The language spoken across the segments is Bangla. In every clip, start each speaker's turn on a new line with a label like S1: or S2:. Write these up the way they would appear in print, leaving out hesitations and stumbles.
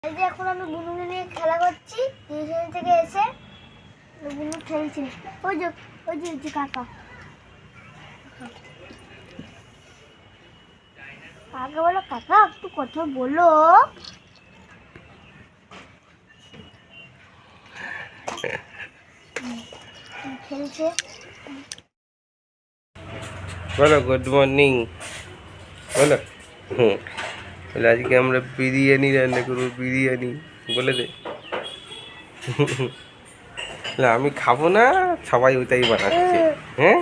S1: এই যে এখন আমি বুনুকে নিয়ে খেলা করছি। টিউশন থেকে এসে বুনু খেলছে। ওই যে কাকা কাকা বলো, কাকা একটু কথা বলো। খেলছে।
S2: বলো গুড মর্নিং বলো। বলে আজকে আমরা বিরিয়ানি রান্না করবো, বিরিয়ানি বলে দে। আমি খাবো না, সবাই ওইটাই বানাচ্ছে। হ্যাঁ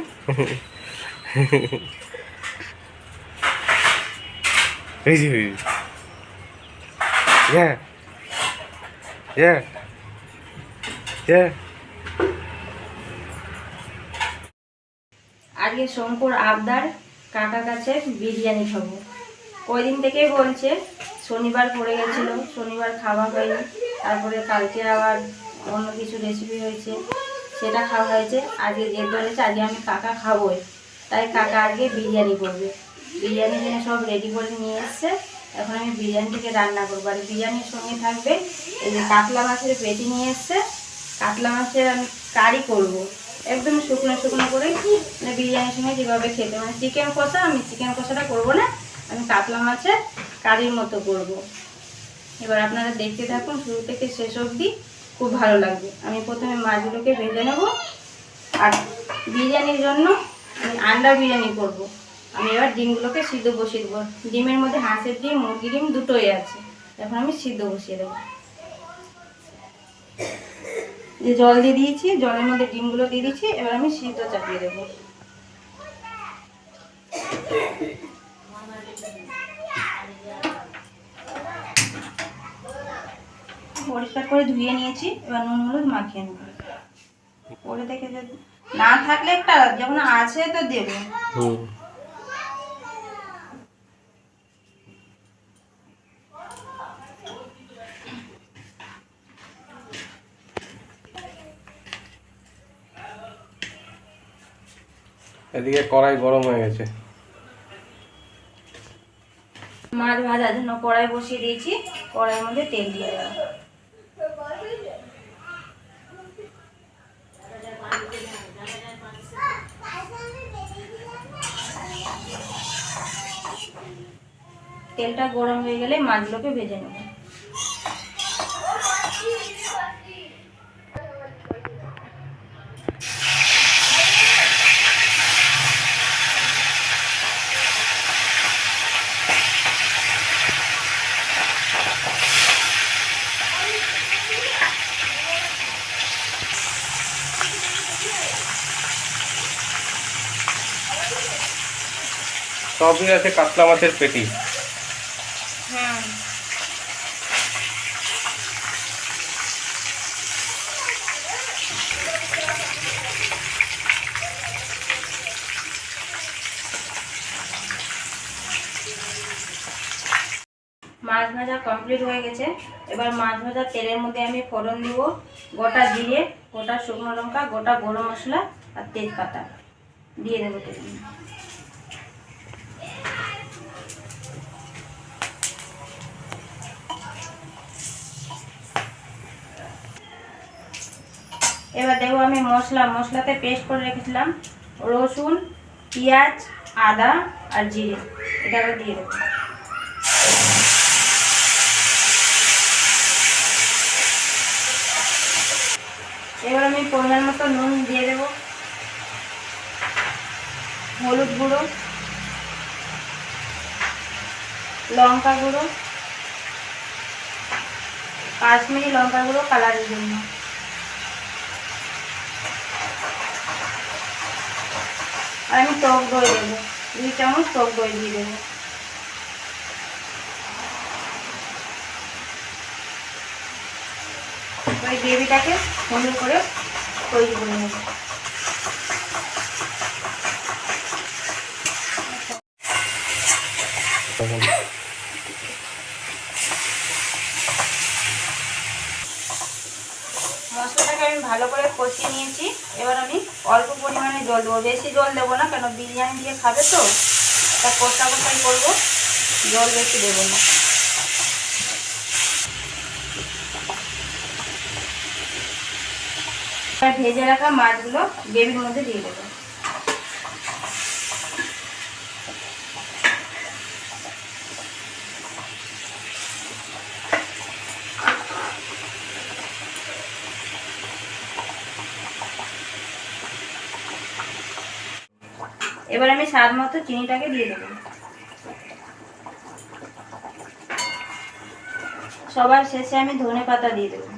S3: আজকে শঙ্কর আবদার কাকার কাছে বিরিয়ানি খাবো। কয়দিন থেকেই বলছে, শনিবার পড়ে গেছিল, শনিবার খাওয়া হয়নি। তারপরে কালকে আবার অন্য কিছু রেসিপি হয়েছে, সেটা খাওয়া হয়েছে। আজকে জেদ ধরেছে আজকে আমি কাকা খাবোই, তাই কাকা আজকে বিরিয়ানি করবে। বিরিয়ানি নিয়ে সব রেডি করে নিয়ে এসছে। এখন আমি বিরিয়ানিটাকে রান্না করবো। আর বিরিয়ানির সঙ্গে থাকবে এই যে কাতলা মাছের পেটি নিয়ে এসছে। কাতলা মাছের আমি কারি করবো, একদম শুকনো শুকনো করে, মানে বিরিয়ানির সঙ্গে যেভাবে খেতে, মানে চিকেন কষা। আমি চিকেন কষাটা করবো না, আমি কাতলা মাছের কারির মতো করব। এবার আপনারা দেখতে থাকুন শুরু থেকে শেষ অবধি, খুব ভালো লাগবে। আমি প্রথমে মাছগুলোকে ভেজে নেব। আর বিরিয়ানির জন্য আমি আন্ডা বিরিয়ানি করব। আমি এবার ডিমগুলোকে সিদ্ধ বসিয়ে দেবো। ডিমের মধ্যে হাঁসের ডিম, মুরগির ডিম দুটোই আছে। এখন আমি সিদ্ধ বসিয়ে দেবো। যে জল দিয়ে দিয়েছি, জলের মধ্যে ডিমগুলো দিয়ে দিচ্ছি। এবার আমি সিদ্ধ চাপিয়ে দেবো। পরিষ্কার করে ধুয়ে নিয়েছি। এবার নুন হলুদ মাখিয়ে নেব। পরে দেখে যদি না থাকলে একটা, যখন আছে তো দেবো।
S2: এদিকে কড়াই গরম হয়ে গেছে।
S3: মাছ ভাজার জন্য কড়াই বসিয়ে দিয়েছি। কড়াইয়ের মধ্যে তেল দিয়ে দেবো। তেলটা গরম হয়ে গেলে মাছগুলোকে ভেজে নেব।
S2: সবই আছে কাতলা মাছের পেটি।
S3: হ্যাঁ, মাছ ভাজা কমপ্লিট হয়ে গেছে। এবার মাছ ভাজা তেলের মধ্যে আমি ফোড়ন দিব। গোটা জিরে, গোটা শুকনো লঙ্কা, গোটা গরম মশলা আর তেজপাতা দিয়ে দেবো তেলের মধ্যে। এবার দেবো আমি মশলাতে পেস্ট করে রেখেছিলাম রসুন, পেঁয়াজ, আদা আর জিরে, এটা আবার দিয়ে দেবো। এবার আমি পরিমাণ মতো নুন দিয়ে দেবো, হলুদ গুঁড়ো, লঙ্কা গুঁড়ো, কাশ্মীরি লঙ্কা গুঁড়ো কালারের জন্য, আর আমি টক দই দেবো, 2 চামচ টক দই দিয়ে দেবো। ওই গ্রেভিটাকে সুন্দর করে তৈরি করে নেব। মশলাটাকে আমি ভালো করে কষিয়ে নিয়েছি। এবার আমি অল্প পরিমাণে জল দেবো, বেশি জল দেবো না, কেন বিরিয়ানি দিয়ে খাবে তো, তা কষাই করবো, জল বেশি দেবো না। আর ভেজে রাখা মাছগুলো গ্রেভির মধ্যে দিয়ে দেবো। এবার আমি স্বাদ মতো চিনিটাকে দিয়ে দেবো। সবার শেষে আমি ধনেপাতা দিয়ে দেবো।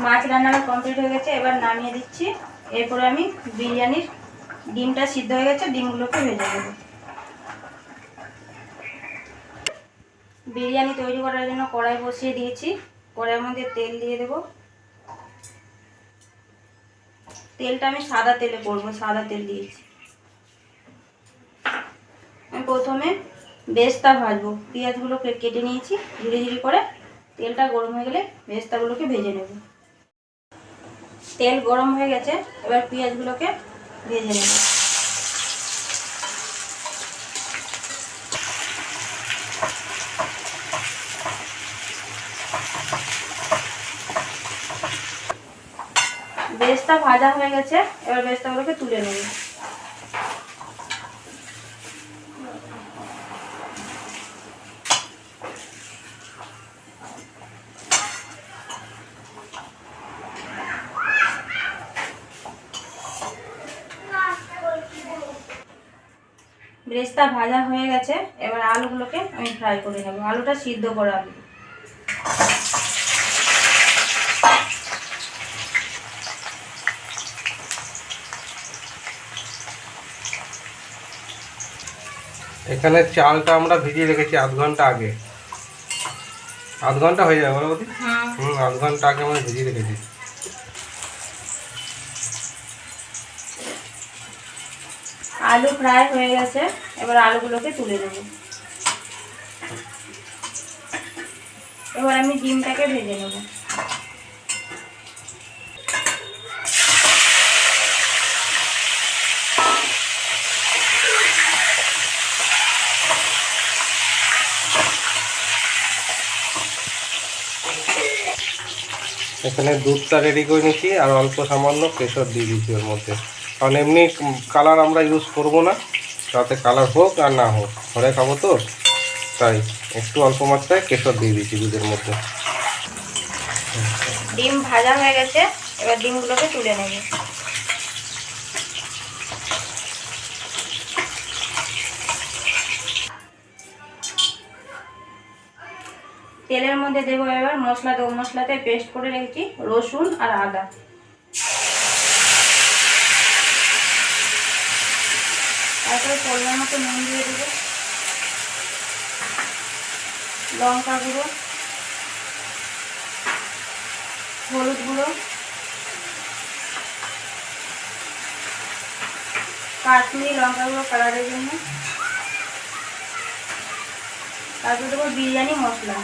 S3: মাছ রান্নাটা কমপ্লিট হয়ে গেছে, এবার নামিয়ে দিচ্ছি। এরপরে আমি বিরিয়ানির ডিমটা সিদ্ধ হয়ে গেছে, ডিমগুলোকে ভেজে দেবো। বিরিয়ানি তৈরি করার জন্য কড়াই বসিয়ে দিয়েছি। কড়াইয়ের মধ্যে তেল দিয়ে দেবো। তেলটা আমি সাদা তেলে করবো, সাদা তেল দিয়েছি। আমি প্রথমে বেরেস্তা ভাজবো। পেঁয়াজগুলোকে কেটে নিয়েছি ঝিরি ঝিরি করে। তেলটা গরম হয়ে গেলে বেরেস্তাগুলোকে ভেজে নেব। তেল গরম হয়ে গেছে, এবার পেঁয়াজগুলোকে ভেজে নেব। বেরেস্তা ভাজা হয়ে গেছে, এবার বেরেস্তাগুলোকে তুলে নেব। বেরেস্তা ভাজা হয়ে গেছে, এবার আলুগুলোকে আমি ফ্রাই করে নেব। আলুটা সিদ্ধ করা আলু।
S2: এখানে চালটা আমরা ভিজিয়ে রেখেছি আধ ঘন্টা আগে। আধ ঘন্টা হয়ে যাবে বলো বৌদি? আধ ঘন্টা আগে আমরা ভিজিয়ে রেখেছি।
S3: আলু ফ্রাই হয়ে গেছে, এবার আলুগুলোকে তুলে নেব। এবার আমি ডিমটাকে ভেজে নেব।
S2: এখানে দুধটা রেডি করে নিয়েছি আর অল্প সামান্য কেশর দিয়ে দিচ্ছি ওর মধ্যে। কারণ এমনি কালার আমরা ইউজ করব না, তাতে কালার হোক আর না হোক ঘরে খাবো তো, তাই একটু অল্প মাত্রায় কেশর দিয়ে দিচ্ছি দুধের মধ্যে।
S3: ডিম ভাজা হয়ে গেছে, এবার ডিমগুলোকে তুলে নেব। তেলের মধ্যে দেবো এবার মশলা দেবো। মশলাতে পেস্ট করে রেখেছি রসুন আর আদা। তারপরে পরিমাণ মতো নুন দিয়ে দেবো, লঙ্কা গুঁড়ো, হলুদ গুঁড়ো, কাশ্মীরি লঙ্কা গুঁড়ো কালারের জন্য, তারপরে দেবো বিরিয়ানি মশলা।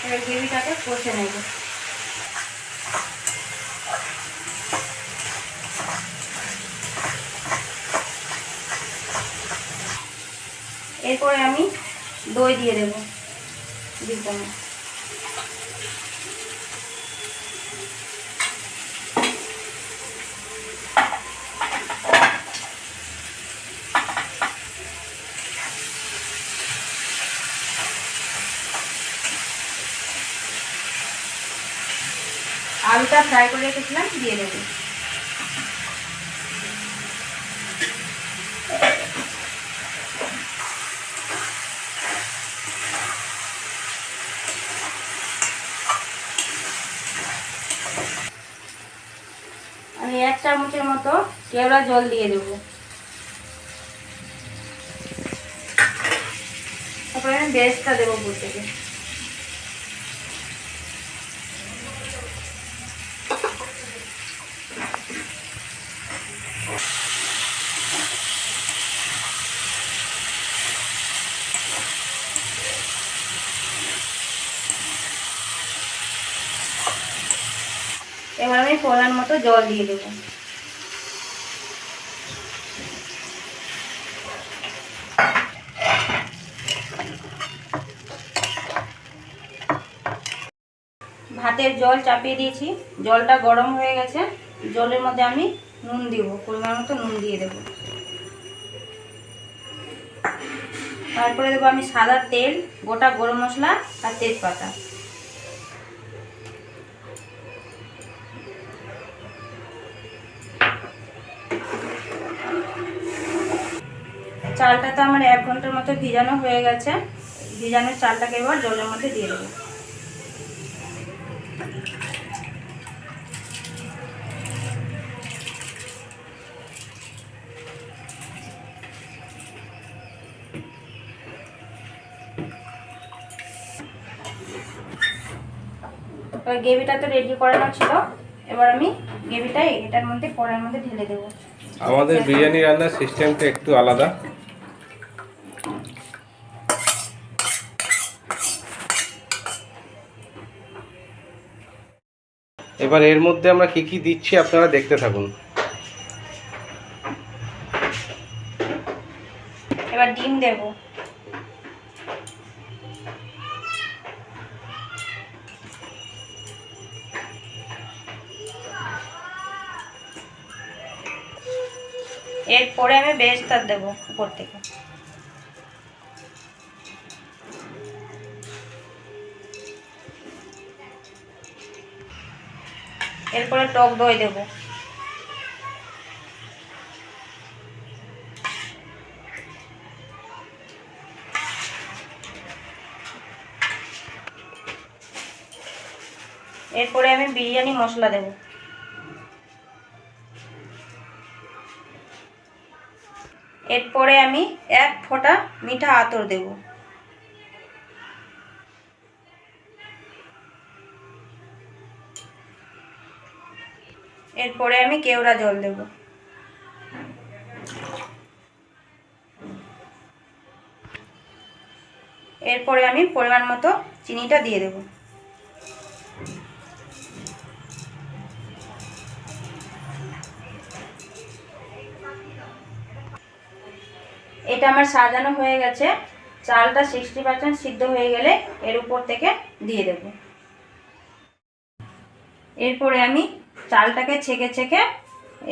S3: এবার গ্রেভিটাকে কষে নেব। এরপরে আমি দই দিয়ে দেবো। আলুটা ফ্রাই করে রেখেছিলাম, দিয়ে দেবো। আমি 1 চামচের মতো কেওড়া জল দিয়ে দেবো। তারপরে আমি বেরেস্তা দেবো উপর থেকে। এবার আমি পরিমাণ মতো জল দিয়ে দেবো। ভাতের জল চাপিয়ে দিয়েছি, জলটা গরম হয়ে গেছে। জলের মধ্যে আমি নুন দিব, পরিমাণ মতো নুন দিয়ে দেবো। তারপরে দেবো আমি সাদা তেল, গোটা গরম মশলা আর তেজপাতা। চালটা তো আমার 1 ঘন্টার মতো ভিজানো হয়ে গেছে। ভিজানো চালটাকে এবার জলের মধ্যে দিয়ে দেবো। এবার গ্রেভিটা তো রেডি করানো ছিল, এবার আমি গ্রেভিটা এটার মধ্যে কড়াইয়ের মধ্যে ঢেলে দেবো।
S2: আমাদের বিরিয়ানি রান্নার সিস্টেমটা একটু আলাদা। এবার এর মধ্যে আমরা কি কি দিচ্ছি আপনারা দেখতে থাকুন।
S3: এবার ডিম দেব। এরপরে আমি বেরেস্তা দেব উপর থেকে। এরপরে টক দই দেব। এরপরে আমি বিরিয়ানি মশলা দেব। এরপরে আমি 1 ফোঁটা মিঠা আতর দেব। এরপরে আমি কেওড়া জল দেব। এরপরে আমি পরিমাণ মতো চিনিটা দিয়ে দেব। এটা আমার সাজানো হয়ে গেছে। চালটা 60% সিদ্ধ হয়ে গেলে এর উপর থেকে দিয়ে দেব। এরপরে আমি চালটাকে ছেঁকে ছেঁকে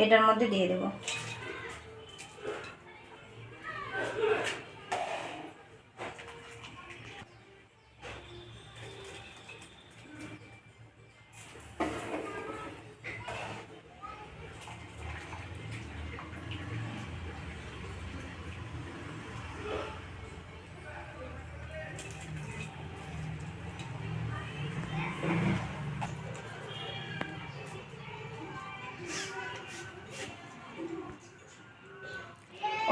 S3: এটার মধ্যে দিয়ে দেব।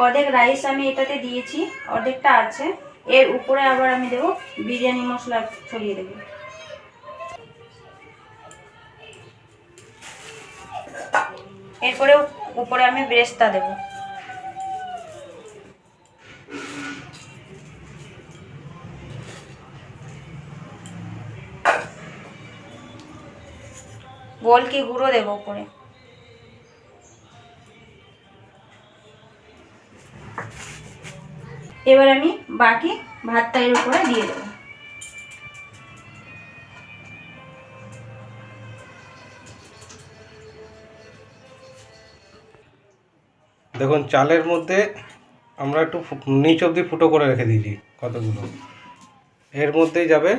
S3: অর্ধেক রাইস আমি এটাতে দিয়েছি, অর্ধেকটা আছে। এর উপরে আবার আমি দেব বিরিয়ানি মশলা ছড়িয়ে দেব। এরপরে উপরে আমি বেরেস্তা দেব। গোলকি গুঁড়ো দেব উপরে। এবার আমি বাকি ভাতটা এর উপরে দিয়ে দেব।
S2: দেখুন চালের মধ্যে আমরা একটু নিচ অবধি ফুটো করে রেখে দিয়েছি কতগুলো। এর মধ্যেই যাবে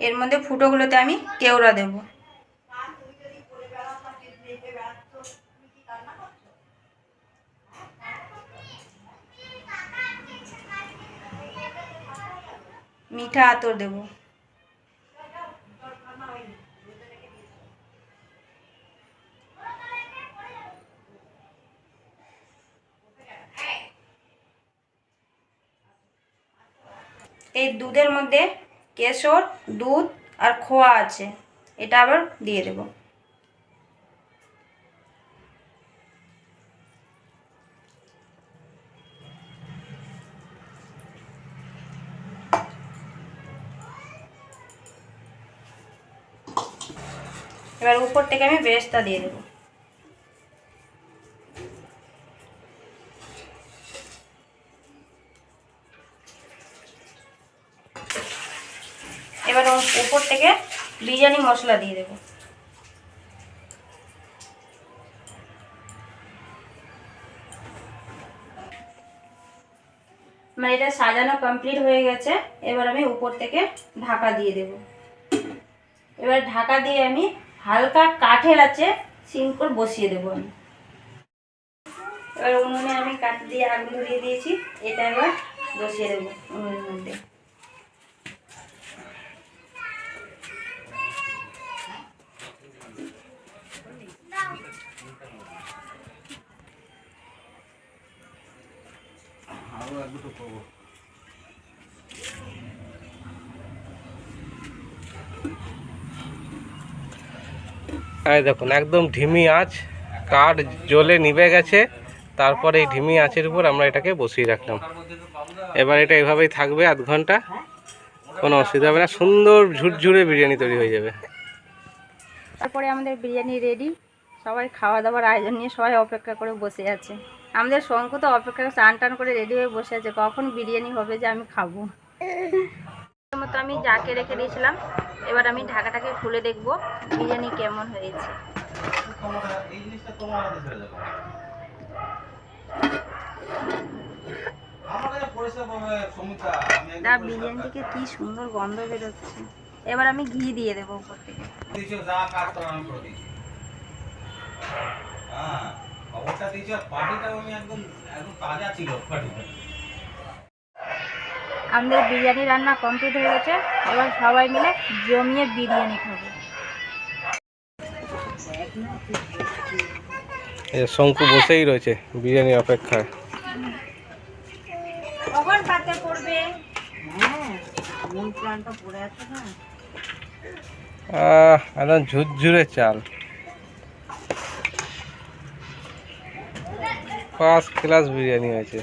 S3: এর মধ্যে ফুটোগুলোতে আমি কেওড়া দেব। মিঠা আতর দেব। এই দুধের মধ্যে কেশর, দুধ আর খোয়া আছে, এটা আবার দিয়ে দেব। এবার উপর থেকে আমি বেরেস্তা দিয়ে দেব। এবার ওর উপর থেকে বিরিয়ানি মশলা দিয়ে দেবো। মানে এটা সাজানো কমপ্লিট হয়ে গেছে। এবার আমি উপর থেকে ঢাকা দিয়ে দেব। এবার ঢাকা দিয়ে আমি হালকা কাঠের আঁচে সিম করে বসিয়ে দেবো আমি। এবার উনুনে আমি কাঠ দিয়ে আগুন ধরিয়ে দিয়েছি, এটা এবার বসিয়ে দেবো উনুনের মধ্যে।
S2: এই দেখুন একদম ধিমি আঁচ, কাঠ জ্বলে নিভে গেছে। তারপরে এই ধিমি আঁচের উপর আমরা এটাকে বসিয়ে রাখলাম। এবার এটা এভাবেই থাকবে আধ ঘন্টা, কোনো অসুবিধা হবে না, সুন্দর ঝুরঝুরে বিরিয়ানি তৈরি হয়ে যাবে।
S3: তারপরে আমাদের বিরিয়ানি রেডি। সবাই খাওয়া দাওয়ার আয়োজন নিয়ে সবাই অপেক্ষা করে বসে আছে। আমাদের শঙ্কু তো অপেক্ষা স্নান টান করে রেডি হয়ে বসে আছে, কখন বিরিয়ানি হবে যে আমি খাবো। মতো আমি যাকে রেখে দিয়েছিলাম, এবার আমি ঢাকাটাকে খুলে দেখবো বিরিয়ানি কেমন হয়েছে। বিরিয়ানি থেকে কি সুন্দর গন্ধ বেরোচ্ছে। এবার আমি ঘি দিয়ে দেবো উপর থেকে। আমাদের বিরিয়ানি রান্না কমপ্লিট হয়ে গেছে। এবার সবাই মিলে জমিয়ে বিরিয়ানি খাবো।
S2: শঙ্কু বসেই রয়েছে বিরিয়ানি অপেক্ষায়।
S3: কখন পাতে পড়বে? মন প্রাণটা পড়ে আছে না।
S2: একদম ঝুরঝুরে চাল, ফার্স্ট ক্লাস বিরিয়ানি হয়েছে।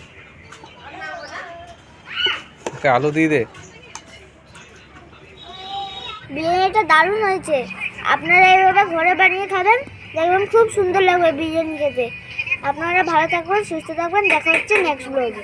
S2: আলু দিয়ে দে।
S1: বিরিয়ানিটা দারুণ হয়েছে। আপনারা এইভাবে ঘরে বানিয়ে খাবেন, দেখবেন খুব সুন্দর লাগবে বিরিয়ানি খেতে। আপনারা ভালো থাকবেন, সুস্থ থাকবেন, দেখা হচ্ছে নেক্সট ব্লগে।